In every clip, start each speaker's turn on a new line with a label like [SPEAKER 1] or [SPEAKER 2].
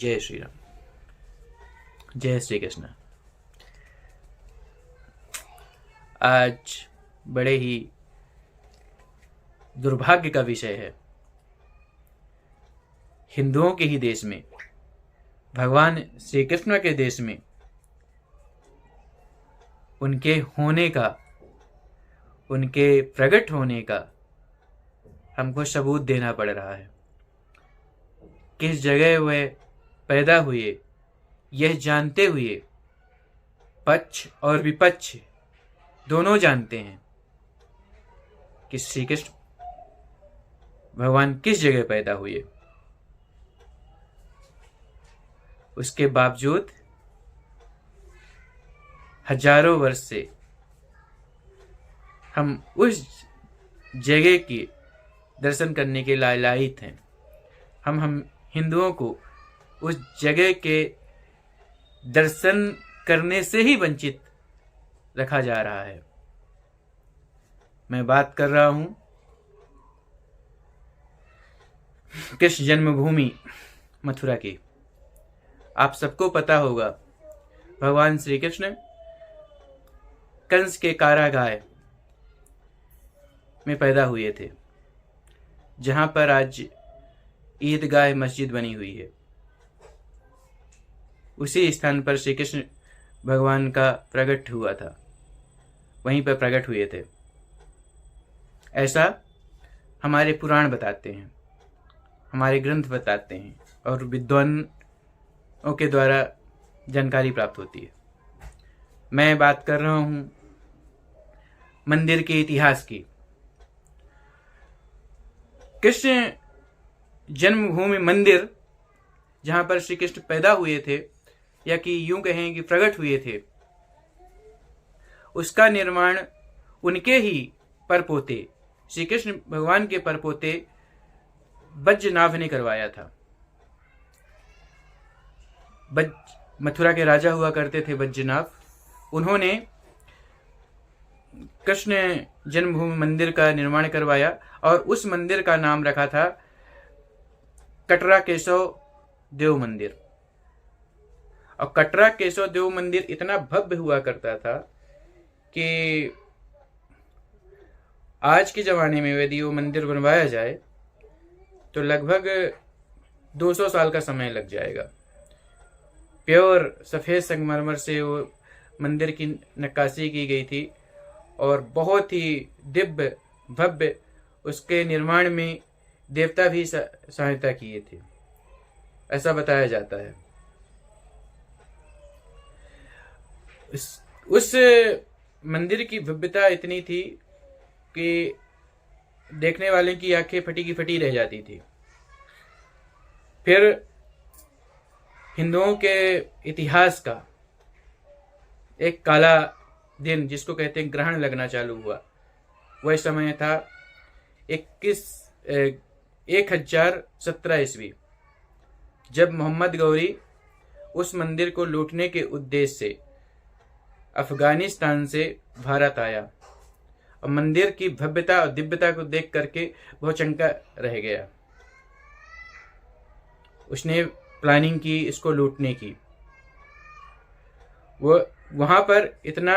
[SPEAKER 1] जय श्री राम। जय श्री कृष्ण। आज बड़े ही दुर्भाग्य का विषय है, हिंदुओं के ही देश में, भगवान श्री कृष्ण के देश में उनके होने का, उनके प्रकट होने का हमको सबूत देना पड़ रहा है। किस जगह वे पैदा हुए यह जानते हुए पक्ष और विपक्ष दोनों जानते हैं कि श्री कृष्ण भगवान किस जगह पैदा हुए। उसके बावजूद हजारों वर्ष से हम उस जगह की दर्शन करने के लायक हैं। हम हिंदुओं को उस जगह के दर्शन करने से ही वंचित रखा जा रहा है। मैं बात कर रहा हूं कृष्ण जन्मभूमि मथुरा की। आप सबको पता होगा, भगवान श्री कृष्ण कंस के कारागार में पैदा हुए थे, जहां पर आज ईदगाह मस्जिद बनी हुई है। उसी स्थान पर श्री कृष्ण भगवान का प्रकट हुआ था, वहीं पर प्रकट हुए थे, ऐसा हमारे पुराण बताते हैं, हमारे ग्रंथ बताते हैं और विद्वानों के द्वारा जानकारी प्राप्त होती है। मैं बात कर रहा हूं मंदिर के इतिहास की। कृष्ण जन्मभूमि मंदिर, जहां पर श्री कृष्ण पैदा हुए थे, या कि यूं कहें कि प्रकट हुए थे, उसका निर्माण उनके ही परपोते, श्री कृष्ण भगवान के परपोते बज्रनाभ ने करवाया था। मथुरा के राजा हुआ करते थे बज्रनाभ। उन्होंने कृष्ण जन्मभूमि मंदिर का निर्माण करवाया और उस मंदिर का नाम रखा था कटरा केशव देव मंदिर। और कटरा केशव देव मंदिर इतना भव्य हुआ करता था कि आज के जमाने में यदि वो मंदिर बनवाया जाए तो लगभग 200 साल का समय लग जाएगा। प्योर सफेद संगमरमर से वो मंदिर की नक्काशी की गई थी और बहुत ही दिव्य भव्य उसके निर्माण में देवता भी सहायता किए थे, ऐसा बताया जाता है। उस मंदिर की भव्यता इतनी थी कि देखने वाले की आंखें फटी की फटी रह जाती थी। फिर हिंदुओं के इतिहास का एक काला दिन, जिसको कहते हैं ग्रहण, लगना चालू हुआ। वह समय था 1017 ईस्वी, जब मोहम्मद गौरी उस मंदिर को लूटने के उद्देश्य से अफगानिस्तान से भारत आया और मंदिर की भव्यता और दिव्यता को देख करके बहुत चंका रह गया। उसने प्लानिंग की इसको लूटने की। वो वहां पर इतना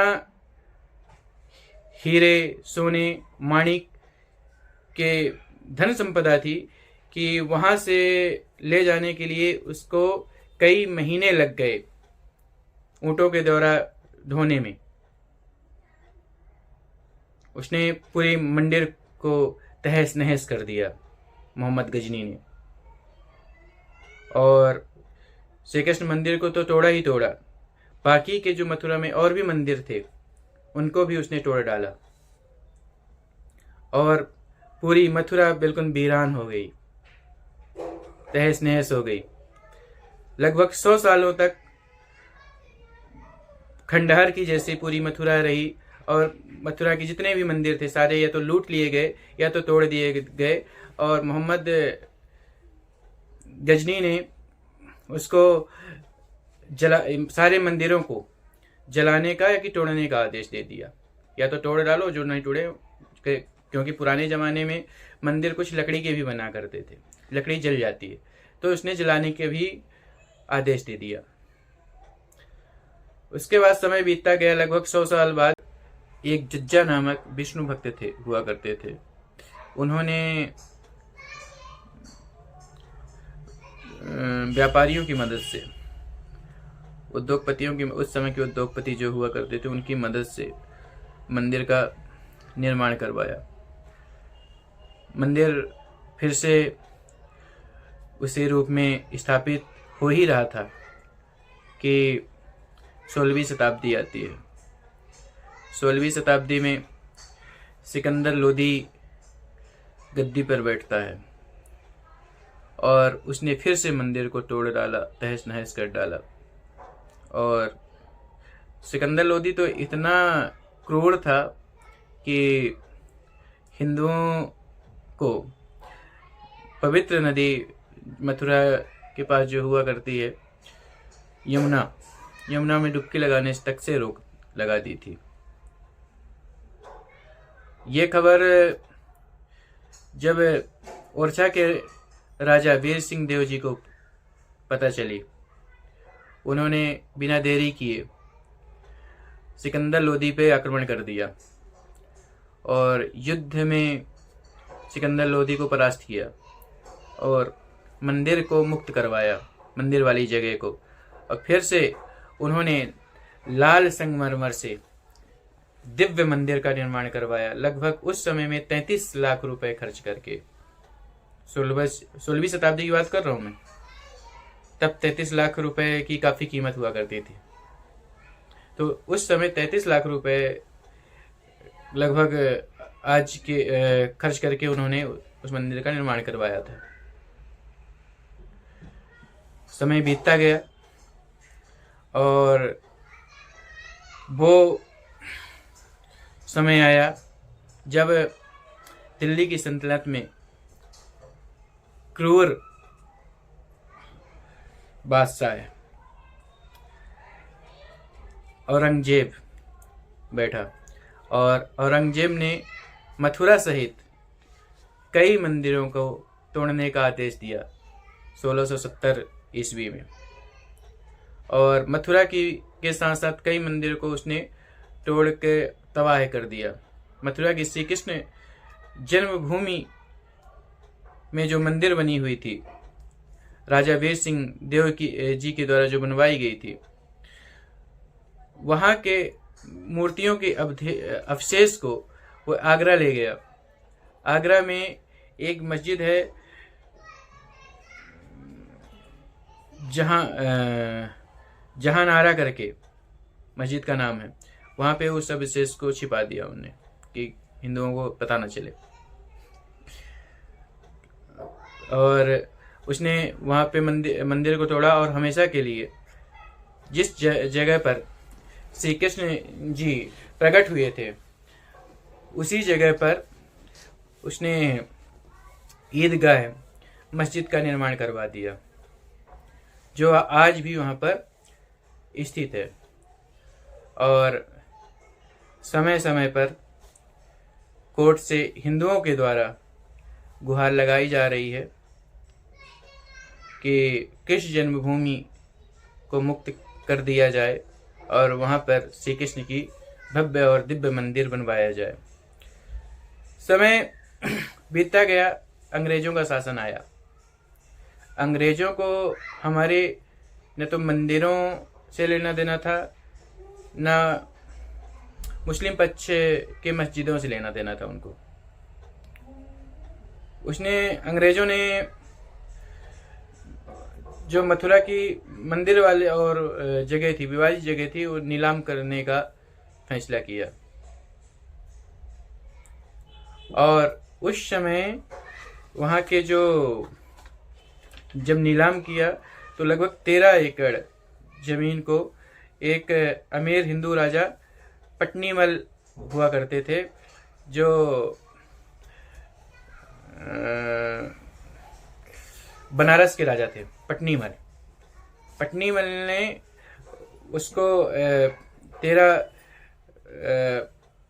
[SPEAKER 1] हीरे, सोने, माणिक के धन संपदा थी कि वहां से ले जाने के लिए उसको कई महीने लग गए ऊंटों के द्वारा ढोने में। उसने पूरे मंदिर को तहस नहस कर दिया मोहम्मद गजनी ने, और श्री कृष्ण मंदिर को तो तोड़ा ही तोड़ा, बाकी के जो मथुरा में और भी मंदिर थे उनको भी उसने तोड़ डाला और पूरी मथुरा बिल्कुल वीरान हो गई, तहस नहस हो गई। लगभग 100 सालों तक खंडहर की जैसी पूरी मथुरा रही और मथुरा के जितने भी मंदिर थे सारे या तो लूट लिए गए या तो तोड़ दिए गए। और मोहम्मद गजनी ने उसको सारे मंदिरों को जलाने का या कि तोड़ने का आदेश दे दिया। या तो तोड़ डालो, जो नहीं तोड़े, क्योंकि पुराने ज़माने में मंदिर कुछ लकड़ी के भी बना करते थे, लकड़ी जल जाती है, तो उसने जलाने के भी आदेश दे दिया। उसके बाद समय बीतता गया। लगभग 100 साल बाद एक जज्जा नामक विष्णु भक्त हुआ करते थे। उन्होंने व्यापारियों की मदद से, उद्योगपतियों की, उस समय के उद्योगपति जो हुआ करते थे उनकी मदद से मंदिर का निर्माण करवाया। मंदिर फिर से उसी रूप में स्थापित हो ही रहा था कि 16वीं शताब्दी आती है। 16वीं शताब्दी में सिकंदर लोदी गद्दी पर बैठता है और उसने फिर से मंदिर को तोड़ डाला, तहस नहस कर डाला। और सिकंदर लोदी तो इतना क्रूर था कि हिंदुओं को पवित्र नदी मथुरा के पास जो हुआ करती है यमुना में डुबकी लगाने तक से रोक लगा दी थी। ये खबर जब ओरछा के राजा वीर सिंह देव जी को पता चली, उन्होंने बिना देरी किए सिकंदर लोदी पे आक्रमण कर दिया और युद्ध में सिकंदर लोदी को परास्त किया और मंदिर को मुक्त करवाया, मंदिर वाली जगह को। और फिर से उन्होंने लाल संगमरमर से दिव्य मंदिर का निर्माण करवाया। लगभग उस समय में 33 लाख रुपए खर्च करके, 16वीं शताब्दी की बात कर रहा हूं मैं, तब 33 लाख रुपए की काफी कीमत हुआ करती थी। तो उस समय 33 लाख रुपए लगभग आज के खर्च करके उन्होंने उस मंदिर का निर्माण करवाया था। समय बीतता गया और वो समय आया जब दिल्ली की सल्तनत में क्रूर बादशाह औरंगजेब बैठा और औरंगजेब ने मथुरा सहित कई मंदिरों को तोड़ने का आदेश दिया 1670 ईस्वी में। और मथुरा के साथ साथ कई मंदिरों को उसने तोड़ के तबाह कर दिया। मथुरा की श्री कृष्ण जन्मभूमि में जो मंदिर बनी हुई थी, राजा वीर सिंह देव जी के द्वारा जो बनवाई गई थी, वहां के मूर्तियों के अवशेष को वो आगरा ले गया। आगरा में एक मस्जिद है जहानारा करके मस्जिद का नाम है, वहां पे उस अवशेष को छिपा दिया उन्होंने कि हिंदुओं को पता न चले। और उसने वहां पे मंदिर को तोड़ा और हमेशा के लिए जिस जगह पर श्री कृष्ण जी प्रकट हुए थे उसी जगह पर उसने ईदगाह मस्जिद का निर्माण करवा दिया, जो आज भी वहां पर स्थित है। और समय समय पर कोर्ट से हिंदुओं के द्वारा गुहार लगाई जा रही है कि कृष्ण जन्मभूमि को मुक्त कर दिया जाए और वहां पर श्री कृष्ण की भव्य और दिव्य मंदिर बनवाया जाए। समय बीतता गया, अंग्रेजों का शासन आया। अंग्रेजों को हमारे न तो मंदिरों से लेना देना था, न मुस्लिम पक्ष के मस्जिदों से लेना देना था उनको। अंग्रेजों ने जो मथुरा की मंदिर वाले और जगह थी, विवादित जगह थी, वो नीलाम करने का फैसला किया। और उस समय वहां के जब नीलाम किया तो लगभग 13 एकड़ जमीन को एक अमीर हिंदू राजा पटनीमल हुआ करते थे, जो बनारस के राजा थे। पटनीमल ने उसको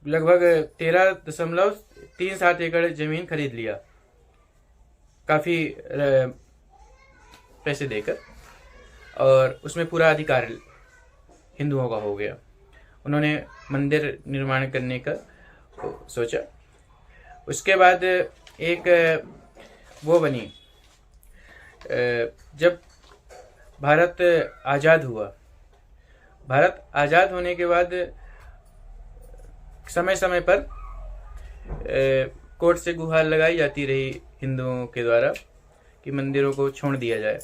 [SPEAKER 1] लगभग 13.37 एकड़ जमीन खरीद लिया, काफी पैसे देकर। और उसमें पूरा अधिकार हिंदुओं का हो गया। उन्होंने मंदिर निर्माण करने का सोचा। उसके बाद एक वो बनी, जब भारत आज़ाद हुआ, भारत आज़ाद होने के बाद समय समय पर कोर्ट से गुहार लगाई जाती रही हिंदुओं के द्वारा कि मंदिरों को छोड़ दिया जाए।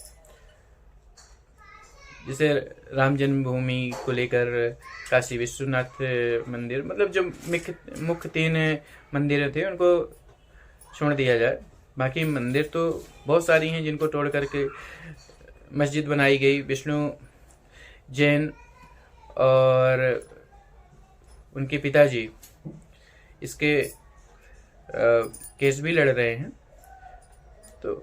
[SPEAKER 1] जैसे राम जन्मभूमि को लेकर काशी विश्वनाथ मंदिर, मतलब जो मुख्य 3 मंदिर थे उनको छोड़ दिया जाए। बाकी मंदिर तो बहुत सारी हैं जिनको तोड़ करके मस्जिद बनाई गई। विष्णु जैन और उनके पिताजी इसके केस भी लड़ रहे हैं। तो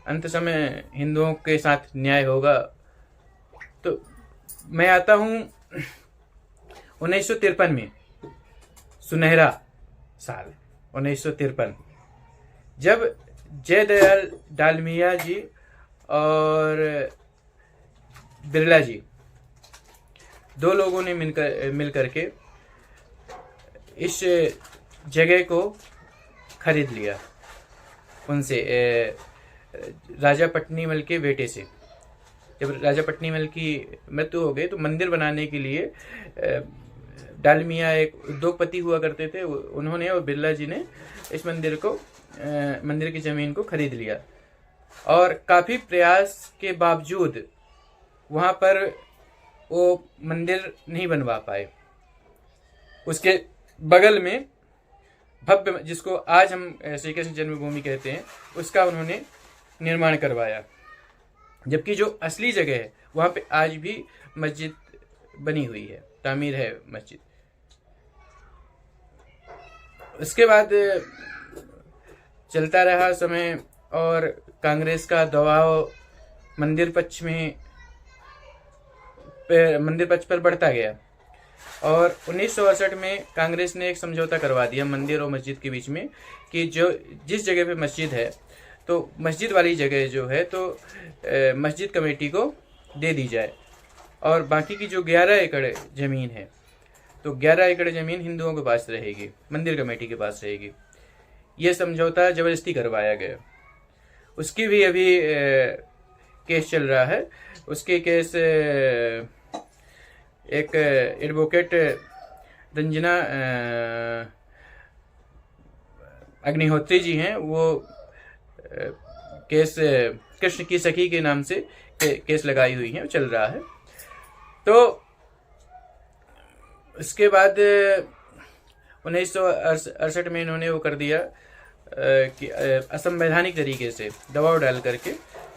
[SPEAKER 1] अंत समय हिंदुओं के साथ न्याय होगा। तो मैं आता हूँ 1953 में, सुनहरा साल 1953, जब जयदयाल डालमिया जी और बिरला जी 2 लोगों ने मिलकर के इस जगह को खरीद लिया उनसे, राजा पट्नीमल के बेटे से। जब राजा पट्नीमल की मृत्यु हो गई तो मंदिर बनाने के लिए डालमिया एक उद्योगपति हुआ करते थे, उन्होंने और बिरला जी ने इस मंदिर की ज़मीन को खरीद लिया। और काफ़ी प्रयास के बावजूद वहाँ पर वो मंदिर नहीं बनवा पाए। उसके बगल में भव्य, जिसको आज हम श्री कृष्ण जन्मभूमि कहते हैं, उसका उन्होंने निर्माण करवाया। जबकि जो असली जगह है वहाँ पे आज भी मस्जिद बनी हुई है, तामीर है मस्जिद। उसके बाद चलता रहा समय और कांग्रेस का दबाव मंदिर पक्ष पर बढ़ता गया और 1968 में कांग्रेस ने एक समझौता करवा दिया मंदिर और मस्जिद के बीच में कि जिस जगह पे मस्जिद है तो मस्जिद वाली जगह जो है तो मस्जिद कमेटी को दे दी जाए और बाकी की जो 11 एकड़ ज़मीन है तो 11 एकड़ ज़मीन हिंदुओं के पास रहेगी, मंदिर कमेटी के पास रहेगी। ये समझौता ज़बरदस्ती करवाया गया। उसकी भी अभी केस चल रहा है। उसके केस एक एडवोकेट रंजना अग्निहोत्री जी हैं, वो केस कृष्ण की सखी के नाम से केस लगाई हुई है, चल रहा है। तो उसके बाद 1968 में इन्होंने वो कर दिया कि असंवैधानिक तरीके से दबाव डाल करके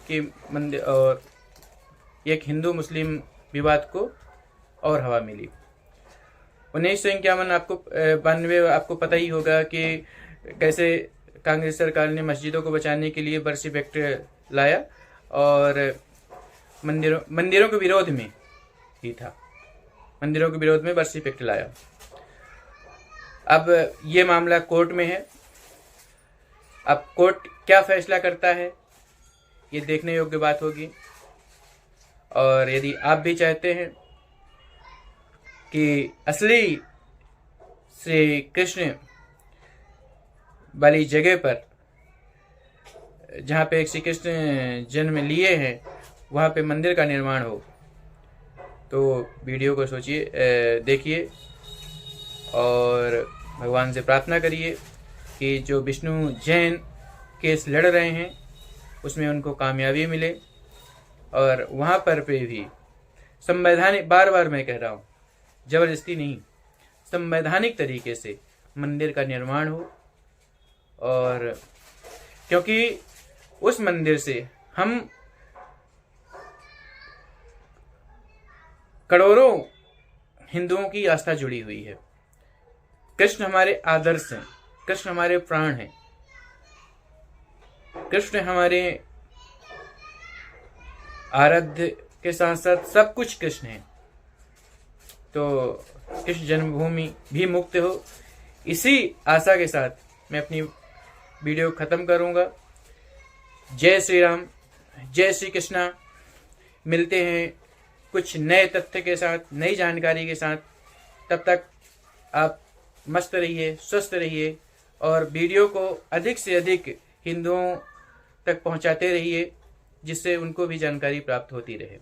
[SPEAKER 1] कि मंदिर और एक हिंदू मुस्लिम विवाद को और हवा मिली। 1951 आपको पता ही होगा कि कैसे कांग्रेस सरकार ने मस्जिदों को बचाने के लिए बर्सिप एक्ट लाया और मंदिरों के विरोध में ही था, मंदिरों के विरोध में बर्सिप एक्ट लाया। अब ये मामला कोर्ट में है। अब कोर्ट क्या फैसला करता है ये देखने योग्य बात होगी। और यदि आप भी चाहते हैं कि असली श्री कृष्ण वाली जगह पर जहाँ पे श्री कृष्ण जन्म लिए हैं वहाँ पे मंदिर का निर्माण हो, तो वीडियो को देखिए और भगवान से प्रार्थना करिए कि जो विष्णु जैन केस लड़ रहे हैं उसमें उनको कामयाबी मिले और वहाँ पर भी संवैधानिक, बार बार मैं कह रहा हूँ, ज़बरदस्ती नहीं, संवैधानिक तरीके से मंदिर का निर्माण हो। और क्योंकि उस मंदिर से हम करोड़ों हिंदुओं की आस्था जुड़ी हुई है। कृष्ण हमारे आदर्श हैं, कृष्ण हमारे प्राण हैं, कृष्ण हमारे आराध्य के साथ साथ सब कुछ कृष्ण है। तो कृष्ण जन्मभूमि भी मुक्त हो, इसी आशा के साथ मैं अपनी वीडियो ख़त्म करूँगा। जय श्री राम, जय श्री कृष्णा। मिलते हैं कुछ नए तथ्य के साथ, नई जानकारी के साथ। तब तक आप मस्त रहिए, स्वस्थ रहिए और वीडियो को अधिक से अधिक हिंदुओं तक पहुंचाते रहिए, जिससे उनको भी जानकारी प्राप्त होती रहे।